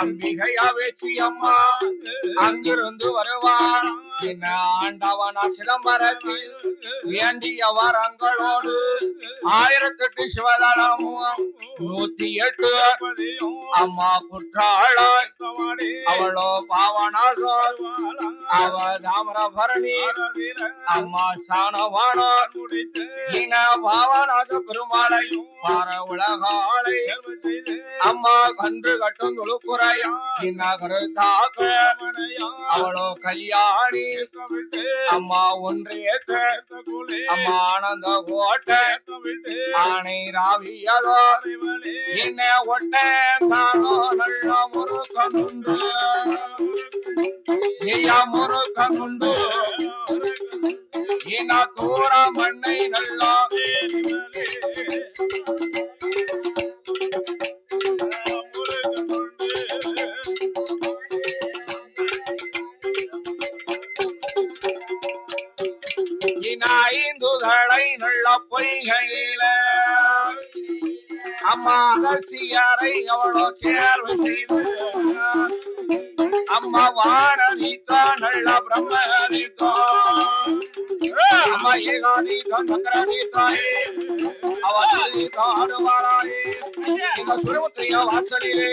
அம்பிகையா வேச்சி அம்மா அங்கிருந்து வருவான் என்ன ஆண்டவனா சிதம்பரத்தில் வேண்டிய வரங்களோடு 1008 சிவதளமும் 108 அம்மா குற்றாளாய் அவளோ பாவனாசோர் அவ தாமிரபரணி அம்மா சாணவானோ இன பாவனாச பெருமாளை பார உலகாளை அம்மா கன்று கட்டும் துளுக்குறையா இன்ன கருத்தாக்க அவளோ கல்யாணி அம்மா ஒன்றேக்க அம்மா ஆனந்த கோட்டை ஆனை ராவியதோ என்ன ஒட்டே தானோ நல்ல முருகனுண்டு ஐயா முருகனுண்டு இன தூர மண்ணை நல்லா ஐந்துகளை நல்ல பொய்கையில அம்மா அகசியரை அவளோ சேர்வு செய்து அம்மா வானதித்தா நல்ல பிரம்மதித்தா அம்மா ஏகாதித்தா சக்கரதித்தாயே அவளுவாராயே இந்த சுரமுத்திரையா வாசலிலே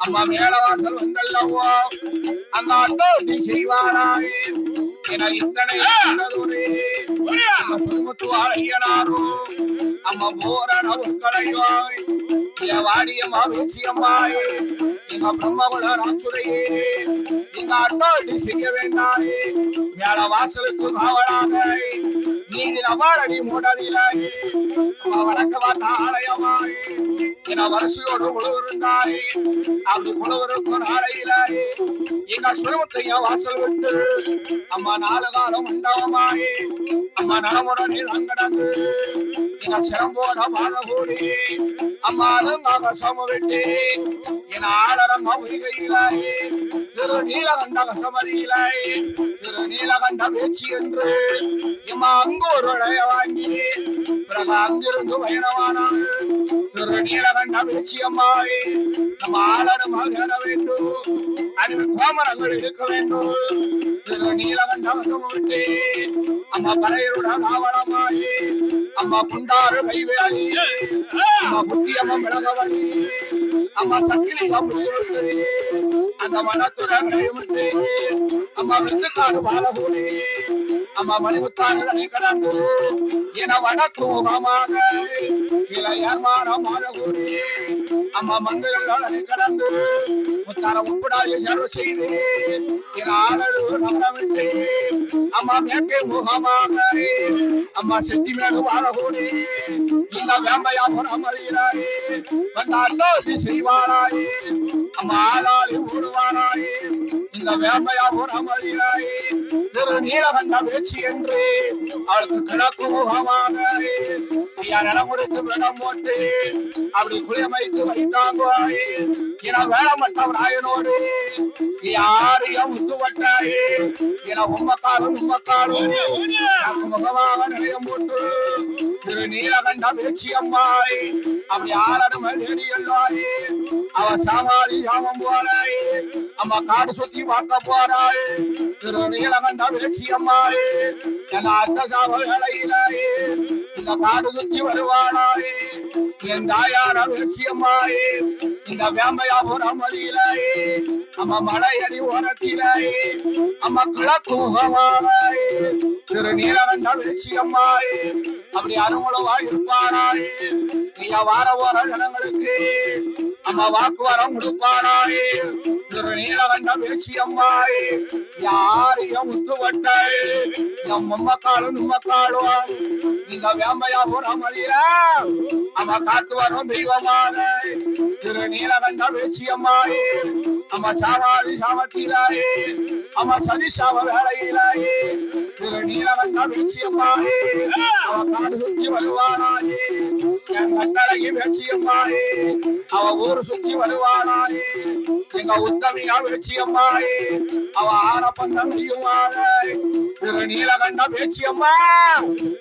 அம்மா மேல வாசல் வந்தல்லவோ அந்த அட்டோட்டி செய்வாராயே என இத்தனை சுரமுத்துவாரையனாரோ அம்மா போரான உட்களையாய் வாடியம்மா வீச்சியம்மாயே எங்க பிரம்மகுல ராசுரையே எங்க அட்டோட்டி செய்ய வேண்டாயே மேல வாசலுக்கு காவலாக நீதி நபாரடி மூடலிலாயே வழக்கவா ஆலயமாய் என வரிசையோடு குழுவிருந்தாயே அப்படி குழுவிருக்கும் நாளையிலாயே எங்க சுரமுத்தையா வாசல் விட்டு அம்மா 4 காலம் மண்டபமாயே அம்மா நலமுடனே அங்கடந்து என சிரம்போட பாதகூடி அம்மா அதுங்காக சமவிட்டு என ஆளரம்மா உயிரையிலாயே திரு நீலகண்ட கசமதியிலாயே திரு நீலகண்ட பேச்சு என்று எம்மா அங்கு ஒரு இடைய வாங்கி பிறகு அங்கிருந்து பயணமானாள் திரு நீலகண்ட பேச்சு அம்மாவே நம்ம ஆளரமாக என வேண்டும் அதில் கோமரங்கள் இருக்க வேண்டும் திரு நீலகண்டம் விட்டு அம்மா பறையருட காவலமாயே அம்மா குண்டாறு கைவேலி அம்மா புத்தியம்மா விளங்கவழி அம்மா சக்கிலி காப்பு அந்த மனத்துடன் விட்டு அம்மா விருந்துக்காடு பாலகூடி அம்மா மணிமுத்தாறுகளை கடந்து என வடக்கு முகமாக இளையர்மானம் மாலகூடி அம்மா மந்தைகளை கடந்து முத்தார உட்படாய செலவு செய்து என ஆளு நகரமிட்டு அம்மா மேற்கே முகமாக அம்மா செட்டி மேடு வாழகூடி இந்த வேம்பையா புறமறியிலாயே வந்தாட்டி செய்வாராயே அம்மா ஆளாளி ஊடுவாராயே இந்த வேம்பையா புறமறியிலாயே திரு நீலகண்ட பேச்சு என்று அவளுக்கு கிழக்கு முகமாக நிலம் கொடுத்து விடம் போட்டு அப்படி குளியமைத்து வைத்தாங்கோயே என வேளமட்டம் ராயனோடு யாரையும் முத்துவட்டாயே என உம்மக்காலும் முகமாக நிலையம் போட்டு திரு நீலகண்ட பேச்சு அம்மாய் அப்படி ஆரடும் தேடியல்லாயே அவ சாமாளி சாமம் போறாயே அம்மா காடு சுத்தி பார்க்க போறாயே திரு நீலகண்ட பேச்சு அம்மாயே என அத்த சாம வேலையிலாயே இந்த காடு சுத்தி வருவானாயே என் தாயார பேச்சு அம்மாயே இந்த வேம்பையாபுரம் வழியிலாயே அம்மா மலையடி ஓரத்திலாயே அம்மா கிழக்கு முகமானாயே திரு நீலகண்ட பேச்சு அம்மாயே அப்படி அருமளவா இருப்பானாயே நீங்க வார போற ஜனங்களுக்கு அம்மா வாக்குவரம் கொடுப்பானாயே திரு நீலகண்ட பேச்சு அம்மாயே யாரையும் முத்துவட்டாயே நம் மம்மக்காலும் நம்மக்காலும் இந்த வேம்பையாபுரம் வழியில அம்மா காத்து வரும் தெய்வமான திரு நீலகண்ட பேச்சு அம்மாயே அம்மா சாவாதி சாமத்திலாயே அம்மா சதி சாம வேலையிலாயே திரு நீலகண்ட பேச்சு அம்மாயே அவ காடு சுத்தி வருவானாயே என் கட்டளைக்கு பேச்சு அம்மாயே அவ ஊரு சுத்தி வருவானாயே எங்க உத்தமியா பேச்சு அம்மாயே அவ ஆரப்பந்தம் செய்யுமாயே திரு நீலகண்ட பேச்சு அம்மா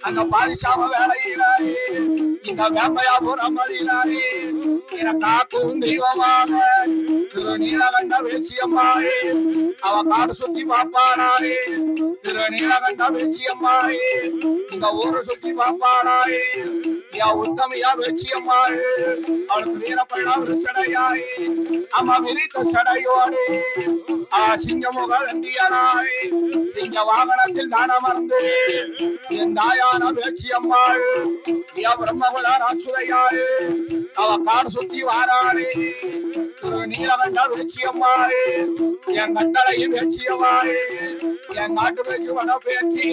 அந்த பாதிசாம வேலையிலாயே இந்த வேம்பையாபுரம் வழியிலாயே என காக்கும் தெய்வமாக வேச்சியம்மாயே அவ காடு சுத்தி பாப்பானாயே திருநீலகண்ட வேச்சியம்மாயே இந்த ஊரை சுத்தி பாப்பானாயே யா உத்தமையா வேச்சியம்மாயே அவளுக்கு வீரப்பள்ளா விசடையாயே அம்மா விரித்த சடையோடு சிங்கமுக வெந்தியனாய் சிங்க வாகனத்தில் நான் அமர்ந்து என் தாயான வேச்சியம்மாள் யா பிரம்மகுல ராட்சுதையாயே அவ காடு சுத்தி வாராளே நீலகண்ட வேச்சியம்மாளே என் கட்டளையும் வேச்சியம்மாளே என் நாட்டு பேச்சு வட பேச்சு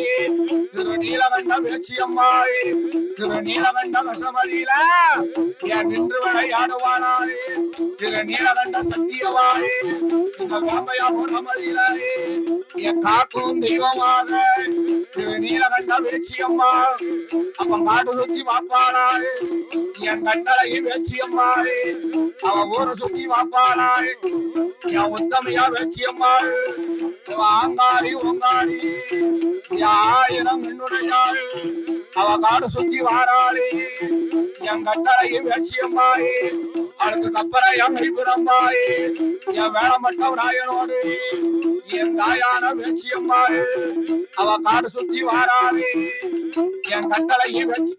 நீலகண்ட வேச்சியம்மாளே நீலகண்ட கசமதியில என் நின்று விளையாடுவானாளே நீலகண்ட சத்தியவாளே இந்த வேம்பையா பொன்னமதியிலே என் காக்கும் தெய்வமாக நீலகண்ட வேச்சியம்மா அப்ப காடு சுத்தி வாப்பானாளே என் கட்டளையும் வேச்சியம்மாளே அவ ஊரை சுத்தி வாப்பானாளே என் உத்தமையா வேச்சியம்மாள் ஆங்காரி ஓங்காரி ஆயிரம் என்னுடையாள் அவ காடு சுத்தி வாராளே என் கட்டளையும் வேச்சியம்மாயே அவளுக்கு கப்பரை என் கைப்புறம்பாயே என் வேளமட்டம் ராயனோடு என் தாயான வேச்சியம்மாயே அவ காடு சுத்தி வாராளே என் கட்டளையும் வேச்சி